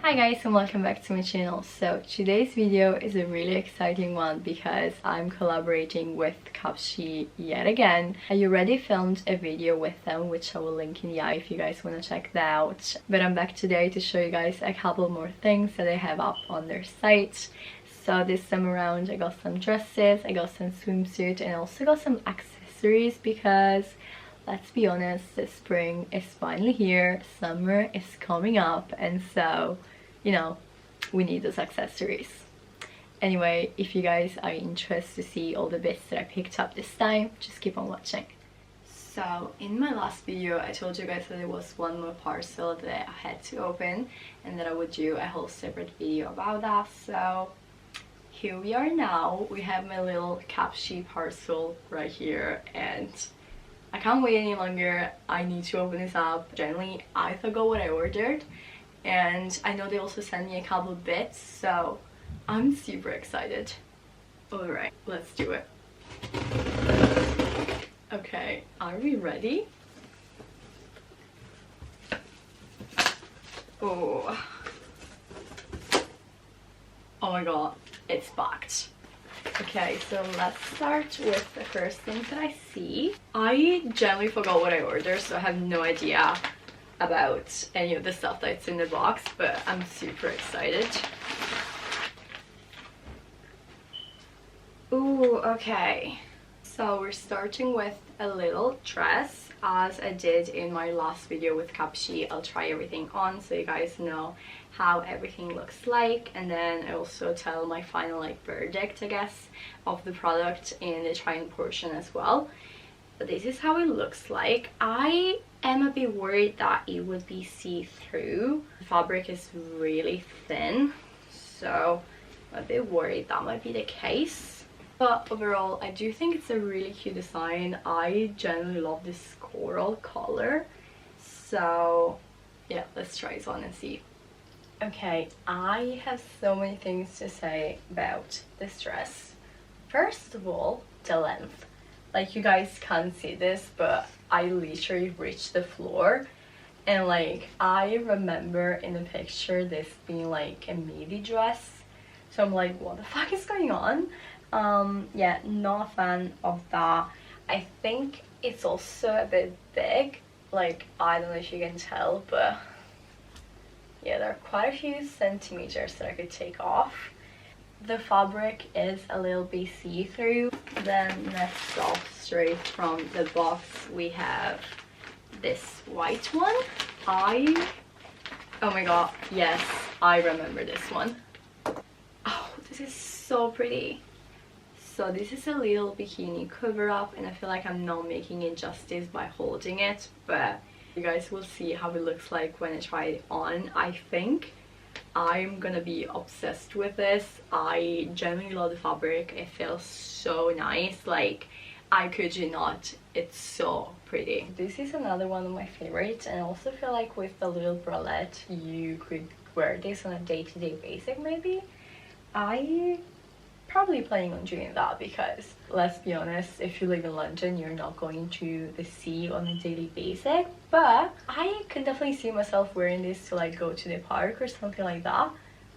Hi guys and welcome back to my channel. So today's video is a really exciting one because I'm collaborating with Cupshe yet again. I already filmed a video with them which I will link in the eye if you guys want to check that out. But I'm back today to show you guys a couple more things that they have up on their site. So this time around I got some dresses, I got some swimsuit, and I also got some accessories because let's be honest, the spring is finally here, summer is coming up, and so, you know, we need those accessories. Anyway, if you guys are interested to see all the bits that I picked up this time, just keep on watching. So in my last video I told you guys that there was one more parcel that I had to open and that I would do a whole separate video about that. So here we are now. We have my little Cupshe parcel right here and I can't wait any longer. I need to open this up. Generally, I forgot what I ordered, and I know they also sent me a couple of bits, so I'm super excited. Alright, let's do it. Okay, are we ready? Oh my god, it's packed. Okay, so let's start with the first thing that I see. I generally forgot what I ordered, so I have no idea about any of the stuff that's in the box, but I'm super excited. Ooh, okay. So we're starting with a little dress. As I did in my last video with Cupshe, I'll try everything on so you guys know how everything looks like, and then I also tell my final verdict, I guess, of the product in the trying portion as well. But this is how it looks like. I am a bit worried that it would be see-through. The fabric is really thin, so I'm a bit worried that might be the case. But overall, I do think it's a really cute design. I generally love this coral color. So yeah, let's try this on and see. Okay, I have so many things to say about this dress. First of all, the length. Like, you guys can't see this, but I literally reached the floor. And I remember in the picture this being like a midi dress. So I'm like, what the fuck is going on? Yeah, not a fan of that. I think it's also a bit big. I don't know if you can tell, but yeah, there are quite a few centimeters that I could take off. The fabric is a little bit see-through. Then next off, straight from the box, we have this white one. Oh my god, yes, I remember this one. Oh, this is so pretty. So this is a little bikini cover up, and I feel like I'm not making it justice by holding it, but you guys will see how it looks like when I try it on. I think I'm gonna be obsessed with this. I genuinely love the fabric. It feels so nice. I kid you not, it's so pretty. This is another one of my favorites, and I also feel like with the little bralette you could wear this on a day-to-day basis maybe. I probably planning on doing that because, let's be honest, if you live in London you're not going to the sea on a daily basis, but I can definitely see myself wearing this to go to the park or something like that.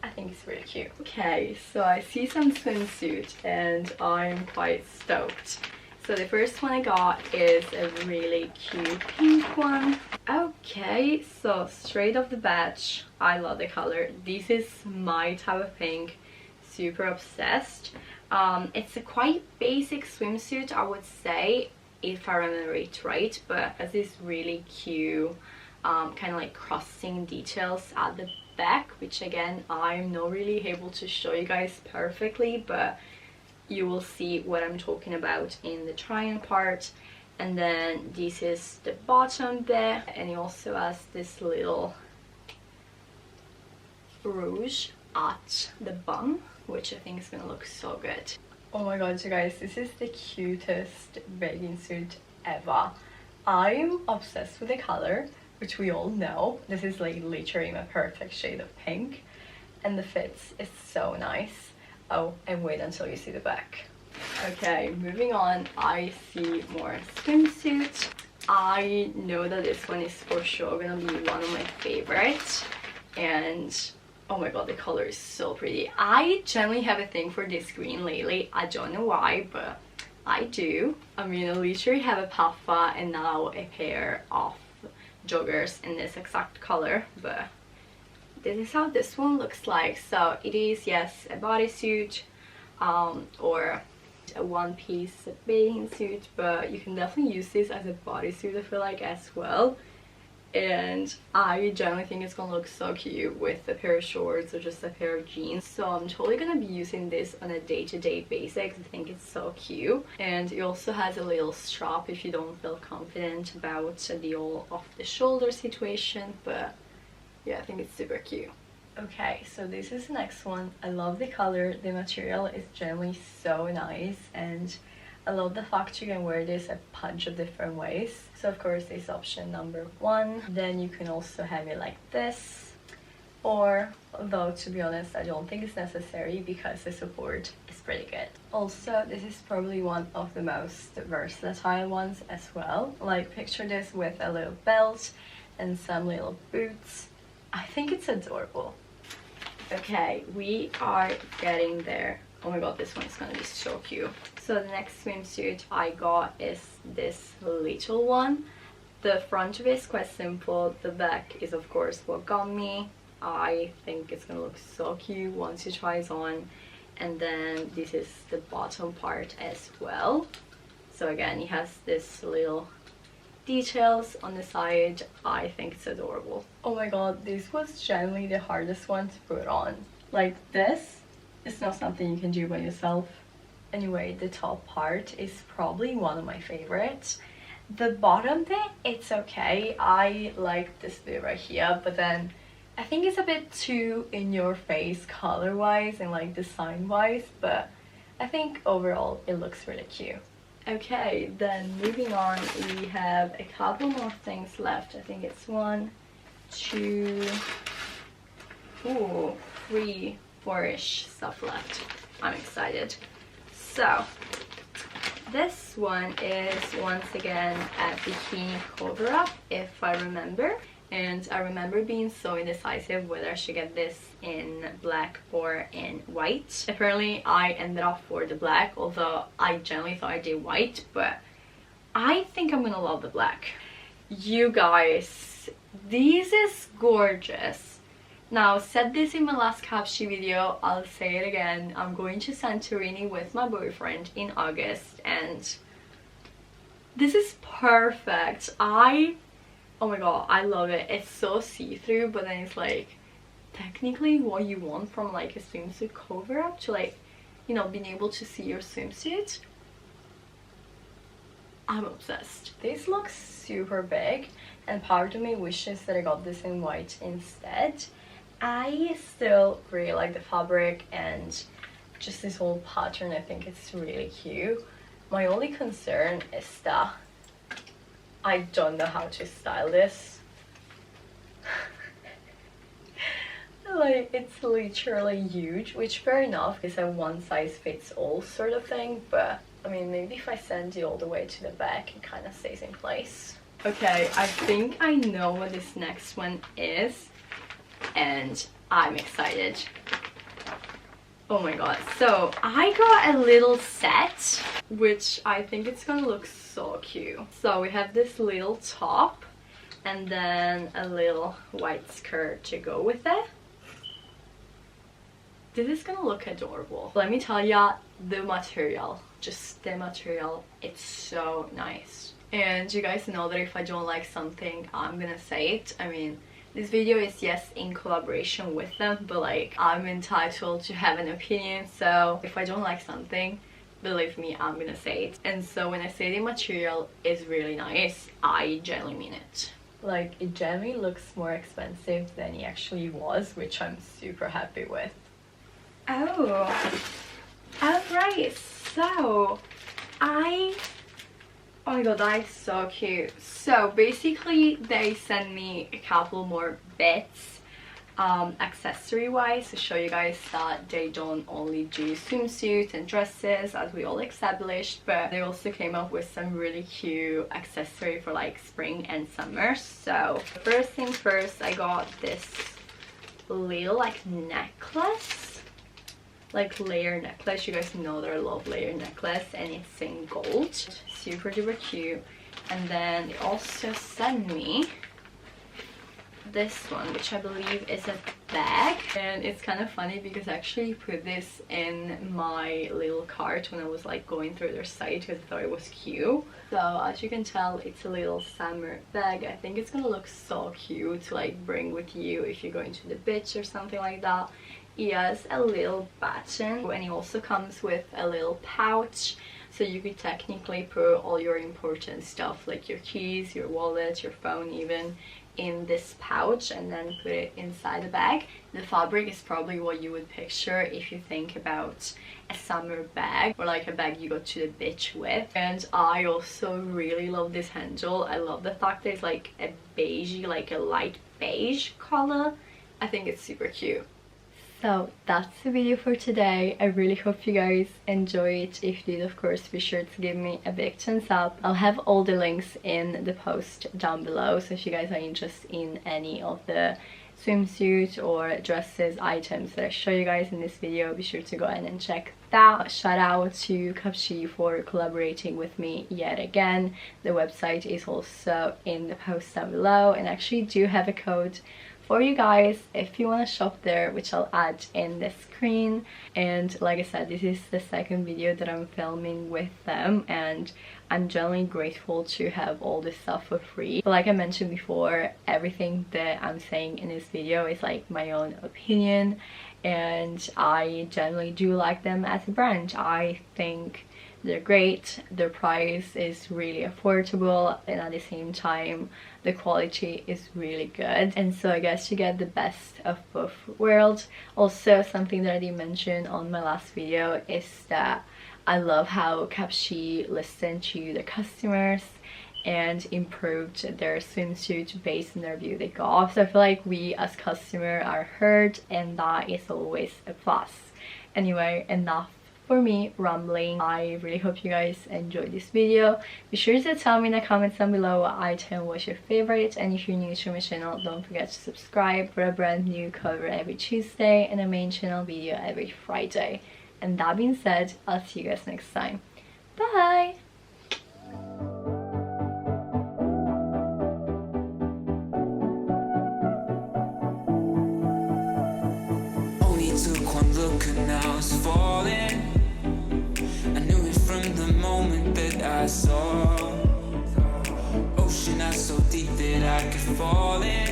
I think it's really cute. Okay, so I see some swimsuit and I'm quite stoked. So the first one I got is a really cute pink one. Okay, so straight off the bat, I love the color. This is my type of pink. Super obsessed. It's a quite basic swimsuit, I would say, if I remember it right, but has this really cute kind of crossing details at the back, which again I'm not really able to show you guys perfectly, but you will see what I'm talking about in the try-on part. And then this is the bottom there, and it also has this little rouge at the bum, which I think is gonna look so good. Oh my god, you guys, this is the cutest bathing suit ever. I'm obsessed with the color, which we all know. This is literally my perfect shade of pink, and the fits is so nice. Oh, and wait until you see the back. Okay, moving on, I see more swimsuits. I know that this one is for sure gonna be one of my favorites, and Oh my god, the color is so pretty. I generally have a thing for this green lately. I don't know why, but I do. I mean, I literally have a puffer and now a pair of joggers in this exact color, but this is how this one looks like. So it is, yes, a bodysuit or a one-piece bathing suit, but you can definitely use this as a bodysuit, I feel like, as well. And I generally think it's gonna look so cute with a pair of shorts or just a pair of jeans. So I'm totally gonna be using this on a day-to-day basis. I think it's so cute. And it also has a little strap if you don't feel confident about the all off-the-shoulder situation. But yeah, I think it's super cute. Okay, so this is the next one. I love the color. The material is generally so nice, and I love the fact you can wear this a bunch of different ways. So of course this is option number 1. Then you can also have it like this, or though to be honest I don't think it's necessary because the support is pretty good. Also, this is probably one of the most versatile ones as well. Like, picture this with a little belt and some little boots. I think it's adorable. Okay, we are getting there. Oh my god, this one is gonna be so cute. So the next swimsuit I got is this little one. The front of it is quite simple. The back is of course what got me. I think it's gonna look so cute once you try it on. And then this is the bottom part as well. So again, it has this little details on the side. I think it's adorable. Oh my god, this was generally the hardest one to put on. Like, this is not something you can do by yourself. Anyway, the top part is probably one of my favorites. The bottom bit, it's okay. I like this bit right here, but then I think it's a bit too in your face color wise and like design wise, but I think overall it looks really cute. Okay, then moving on, we have a couple more things left. I think it's 1, 2, 3, 4-ish stuff left. I'm excited. So this one is once again a Bikini Cover Up, if I remember. And I remember being so indecisive whether I should get this in black or in white. Apparently I ended up for the black, although I generally thought I did white, but I think I'm gonna love the black. You guys, this is gorgeous. Now, I said this in my last Cupshe video, I'll say it again. I'm going to Santorini with my boyfriend in August, and this is perfect. Oh my god, I love it. It's so see-through, but then it's like technically what you want from like a swimsuit cover up to, like, you know, being able to see your swimsuit. I'm obsessed. This looks super big, and part of me wishes that I got this in white instead. I still really like the fabric and just this whole pattern. I think it's really cute. My only concern is that I don't know how to style this. Like, it's literally huge, which fair enough, it's a one size fits all sort of thing, but I mean, maybe if I send it all the way to the back, it kind of stays in place. Okay, I think I know what this next one is, and I'm excited. Oh my god, so I got a little set, which I think it's gonna look so cute. So we have this little top and then a little white skirt to go with it. This is gonna look adorable. Let me tell ya, the material, just the material, it's so nice. And you guys know that if I don't like something, I'm gonna say it. I mean, this video is, yes, in collaboration with them, but like, I'm entitled to have an opinion. So if I don't like something, believe me, I'm gonna say it. And so when I say the material is really nice, I genuinely mean it. Like, it generally looks more expensive than it actually was, which I'm super happy with. Oh, alright, so oh my god, that is so cute. So basically they sent me a couple more bits accessory wise to show you guys that they don't only do swimsuits and dresses as we all established, but they also came up with some really cute accessory for like spring and summer. So first thing first, I got this little like necklace, like layer necklace. You guys know that I love layer necklace, and it's in gold. Super duper cute. And then they also sent me this one, which I believe is a bag, and it's kind of funny because I actually put this in my little cart when I was like going through their site because I thought it was cute. So as you can tell, it's a little summer bag. I think it's gonna look so cute to like bring with you if you're going to the beach or something like that. It has a little button, and it also comes with a little pouch, so you could technically put all your important stuff like your keys, your wallet, your phone even, in this pouch and then put it inside the bag. The fabric is probably what you would picture if you think about a summer bag, or like a bag you go to the beach with. And I also really love this handle. I love the fact that it's like a beige, like a light beige color. I think it's super cute. So that's the video for today. I really hope you guys enjoy it. If you did, of course, be sure to give me a big thumbs up. I'll have all the links in the post down below, so if you guys are interested in any of the swimsuit or dresses items that I show you guys in this video, be sure to go ahead and check that. Shout out to Cupshe for collaborating with me yet again. The website is also in the post down below, and I actually do have a code for you guys if you want to shop there, which I'll add in the screen. And like I said, this is the second video that I'm filming with them, and I'm genuinely grateful to have all this stuff for free. But like I mentioned before, everything that I'm saying in this video is like my own opinion, and I generally do like them as a brand. I think they're great, their price is really affordable, and at the same time the quality is really good, and so I guess you get the best of both worlds. Also, something that I didn't mention on my last video is that I love how Cupshe listened to the customers and improved their swimsuit based on the review they got. So I feel like we as customers are heard, and that is always a plus. Anyway, enough for me rambling. I really hope you guys enjoyed this video. Be sure to tell me in the comments down below what item was your favorite, and if you're new to my channel, don't forget to subscribe for a brand new cover every Tuesday and a main channel video every Friday. And that being said, I'll see you guys next time. Bye! Only took one look and I was falling. I knew it from the moment that I saw. Ocean out so deep that I could fall in.